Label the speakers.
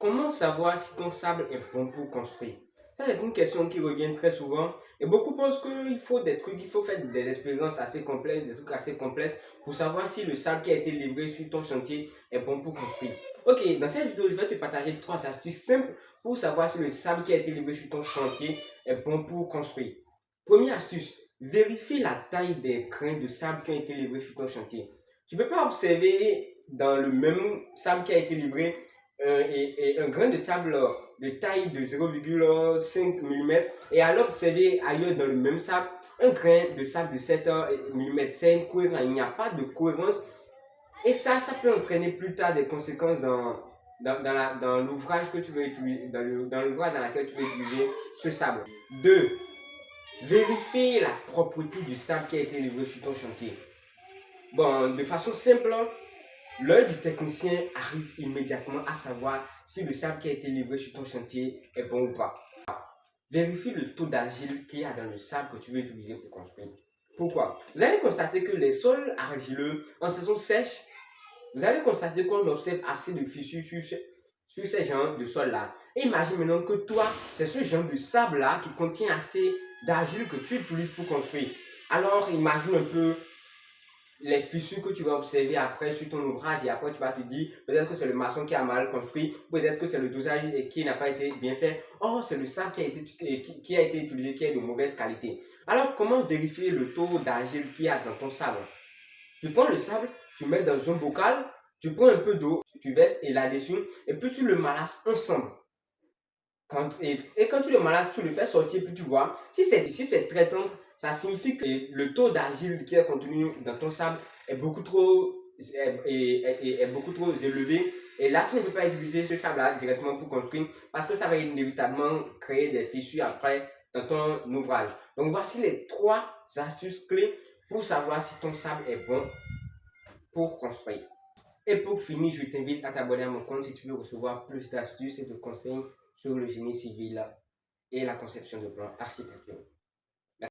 Speaker 1: Comment savoir si ton sable est bon pour construire? Ça, c'est une question qui revient très souvent et beaucoup pensent qu'il faut des trucs, il faut faire des expériences assez complexes, des trucs assez complexes pour savoir si le sable qui a été livré sur ton chantier est bon pour construire. Ok, dans cette vidéo, je vais te partager 3 astuces simples pour savoir si le sable qui a été livré sur ton chantier est bon pour construire. Première astuce, vérifie la taille des grains de sable qui ont été livrés sur ton chantier. Tu ne peux pas observer dans le même sable qui a été livré et un grain de sable de taille de 0,5 mm et alors observer ailleurs dans le même sable un grain de sable de 7 mm. C'est incohérent, il n'y a pas de cohérence et ça peut entraîner plus tard des conséquences dans l'ouvrage que tu veux utiliser, dans l'ouvrage dans lequel tu veux utiliser ce sable. 2. Vérifier la propreté du sable qui a été livré sur ton chantier. Bon, de façon simple, l'œil du technicien arrive immédiatement à savoir si le sable qui a été livré sur ton chantier est bon ou pas. Vérifie le taux d'argile qu'il y a dans le sable que tu veux utiliser pour construire. Pourquoi? Vous allez constater que les sols argileux, en saison sèche, vous allez constater qu'on observe assez de fissures sur ces genres de sols-là. Et imagine maintenant que toi, c'est ce genre de sable-là qui contient assez d'argile que tu utilises pour construire. Alors imagine un peu les fissures que tu vas observer après sur ton ouvrage et après tu vas te dire peut-être que c'est le maçon qui a mal construit, peut-être que c'est le dosage qui n'a pas été bien fait. Oh, c'est le sable qui a été utilisé qui est de mauvaise qualité. Alors, comment vérifier le taux d'argile qu'il y a dans ton sable? Tu prends le sable, tu mets dans un bocal, tu prends un peu d'eau, tu verses et là-dessus, et puis tu le malasses ensemble. Quand tu le malasses, tu le fais sortir, puis tu vois, si c'est très tendre, ça signifie que le taux d'argile qui est contenu dans ton sable est beaucoup trop, est beaucoup trop élevé. Et là, tu ne peux pas utiliser ce sable-là directement pour construire parce que ça va inévitablement créer des fissures après dans ton ouvrage. Donc, voici les 3 astuces clés pour savoir si ton sable est bon pour construire. Et pour finir, je t'invite à t'abonner à mon compte si tu veux recevoir plus d'astuces et de conseils sur le génie civil et la conception de plans architecturaux.